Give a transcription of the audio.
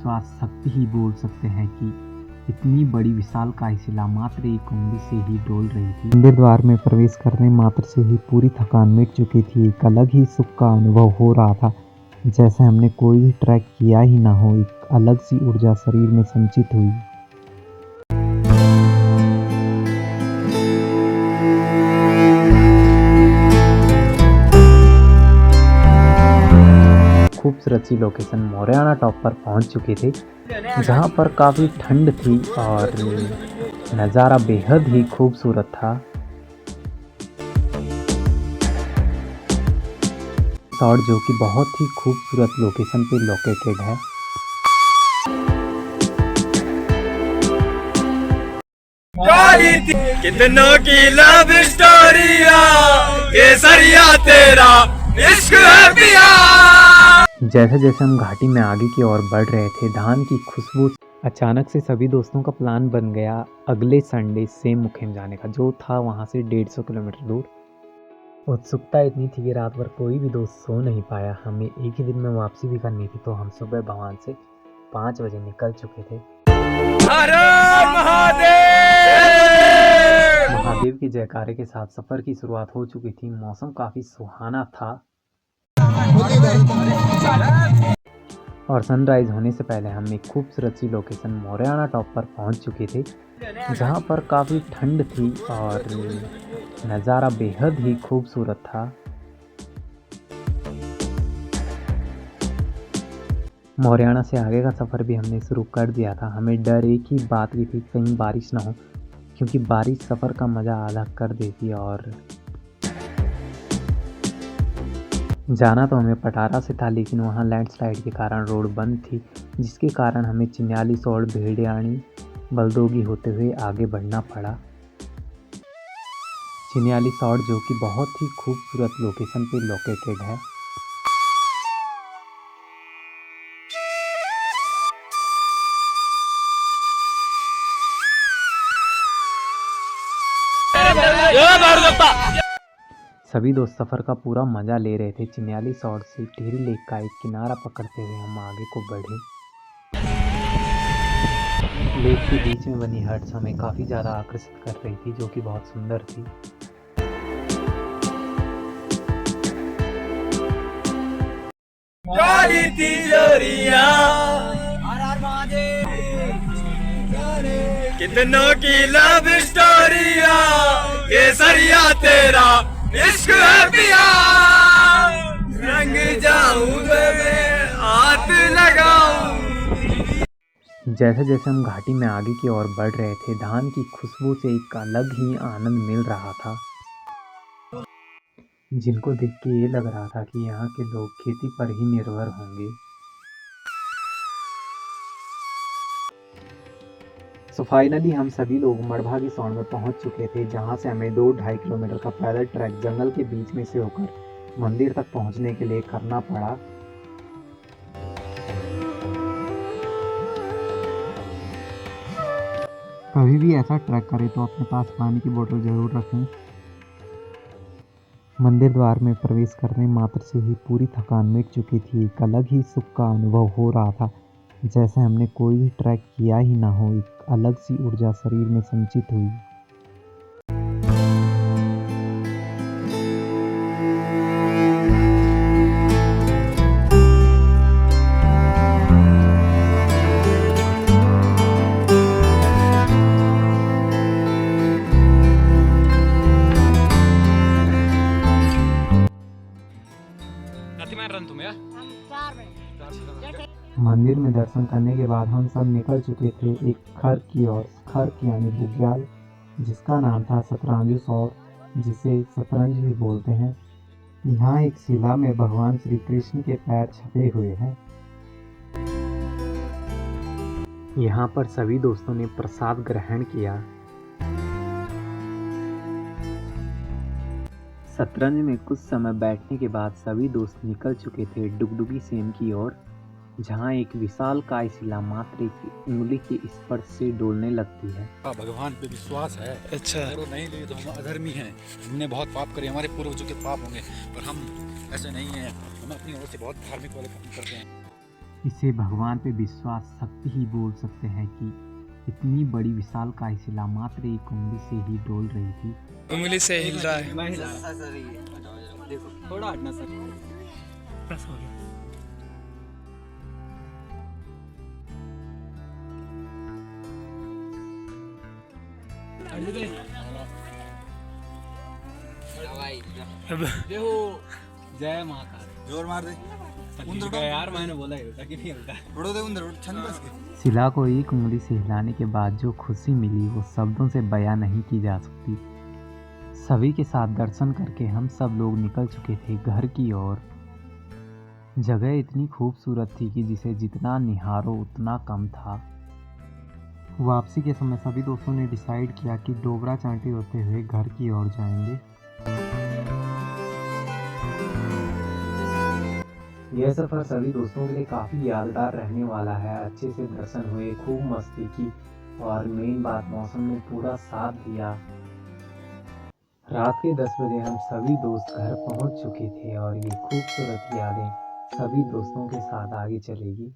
विश्वास शक्ति ही बोल सकते हैं कि इतनी बड़ी विशालकाय शिला मात्र एक उंगली से ही डोल रही थी। मंदिर द्वार में प्रवेश करने मात्र से ही पूरी थकान मिट चुकी थी। एक अलग ही सुख का अनुभव हो रहा था, जैसे हमने कोई भी ट्रैक किया ही ना हो। एक अलग सी ऊर्जा शरीर में संचित हुई। खूबसूरत सी लोकेशन मोरियाना टॉप पर पहुंच चुके थे, जहां पर काफ़ी ठंड थी और नज़ारा बेहद ही खूबसूरत था। और जो कि बहुत ही खूबसूरत लोकेशन पे लोकेटेड है। कितनों की लव स्टोरिया केसरिया तेरा इश्क है पिया। जैसे जैसे हम घाटी में आगे की ओर बढ़ रहे थे, धान की खुशबू अचानक से सभी दोस्तों का प्लान बन गया अगले संडे सेम मुखिम जाने का, जो था वहाँ से 150 किलोमीटर दूर। उत्सुकता इतनी थी कि रात भर कोई भी दोस्त सो नहीं पाया। हमें एक ही दिन में वापसी भी करनी थी, तो हम सुबह भगवान से 5 बजे निकल चुके थे। हर महादेव। महादेव के जयकारे के साथ सफर की शुरुआत हो चुकी थी। मौसम काफी सुहाना था और सनराइज होने से पहले हम एक खूबसूरत सी लोकेशन मोरियाना टॉप पर पहुंच चुके थे, जहां पर काफ़ी ठंड थी और नज़ारा बेहद ही खूबसूरत था। मोरियाना से आगे का सफ़र भी हमने शुरू कर दिया था। हमें डर एक ही बात की थी, कहीं बारिश ना हो, क्योंकि बारिश सफ़र का मज़ा आधा कर देती। और जाना तो हमें पटारा से था, लेकिन वहाँ लैंडस्लाइड के कारण रोड बंद थी, जिसके कारण हमें चिन्याली सौड़ भेड़ियाणी बलदोगी होते हुए आगे बढ़ना पड़ा। चिन्याली सौड़ जो कि बहुत ही खूबसूरत लोकेशन पे लोकेटेड है। सभी दोस्त सफ़र का पूरा मज़ा ले रहे थे। चिन्याली सौड़ से टिहरी लेक का एक किनारा पकड़ते हुए हम आगे को बढ़े। लेक के बीच में बनी हट्स हमें काफ़ी ज़्यादा आकर्षित कर रही थी, जो कि बहुत सुंदर थी। कितनों की लव स्टोरिया केसरिया तेरा इश्क है पिया। रंग जाऊं मैं हाथ लगाऊं। जैसे जैसे हम घाटी में आगे की ओर बढ़ रहे थे, धान की खुशबू से एक अलग ही आनंद मिल रहा था, जिनको देख के ये लग रहा था कि यहाँ के लोग खेती पर ही निर्भर होंगे। सो फाइनली हम सभी लोग मड़भागी सौड़ में पहुंच चुके थे, जहां से हमें 2-2.5 किलोमीटर का पैदल ट्रैक जंगल के बीच में से होकर मंदिर तक पहुंचने के लिए करना पड़ा। कभी भी ऐसा ट्रैक करें तो अपने पास पानी की बोतल जरूर रखें। मंदिर द्वार में प्रवेश करने मात्र से ही पूरी थकान मिट चुकी थी। एक अलग ही सुख का अनुभव हो रहा था, जैसे हमने कोई भी ट्रैक किया ही ना हो। एक अलग सी ऊर्जा शरीर में संचित हुई। मंदिर में दर्शन करने के बाद हम सब निकल चुके थे एक खर की ओर। खर यानी बुग्याल, जिसका नाम था शतरंज सौड़, जिसे शतरंज भी बोलते हैं। यहाँ एक शिला में भगवान श्री कृष्ण के पैर छपे हुए हैं। यहाँ पर सभी दोस्तों ने प्रसाद ग्रहण किया। शतरंज में कुछ समय बैठने के बाद सभी दोस्त निकल चुके थे डुगडुगी सेन की ओर, जहाँ एक विशालकाय शिला मात्र एक उंगली के स्पर्श से डोलने लगती है। भगवान पे विश्वास है। अच्छा, और नहीं लिए तो हम अधर्मी हैं। हमने बहुत पाप करे, हमारे पूर्वजों के पाप होंगे, पर हम ऐसे नहीं हैं। हम अपनी ओर से बहुत धार्मिक वाले काम करते हैं। इसे भगवान पे विश्वास शक्ति ही बोल सकते हैं कि इतनी बड़ी विशालकाय शिला मात्र एक उंगली से ही डोल रही थी। उंगली से हिल रहा है। देखो थोड़ा हटना सर। देखो जय माता जोर मार दे यार, मैंने बोला ही होता कि नहीं होता। उड़ो दे उंदर छंद बस के शिला को एक उंगली से हिलाने के बाद जो खुशी मिली वो शब्दों से बयां नहीं की जा सकती। सभी के साथ दर्शन करके हम सब लोग निकल चुके थे घर की ओर। जगह इतनी खूबसूरत थी कि जिसे जितना निहारो उतना कम था। वापसी के समय सभी दोस्तों ने डिसाइड किया कि डोबरा चांटी होते हुए घर की ओर जाएंगे। यह सफ़र सभी दोस्तों के लिए काफ़ी यादगार रहने वाला है। अच्छे से दर्शन हुए, खूब मस्ती की और मेन बात मौसम ने पूरा साथ दिया। रात के 10 बजे हम सभी दोस्त घर पहुंच चुके थे और ये खूबसूरत यादें सभी दोस्तों के साथ आगे चलेगी।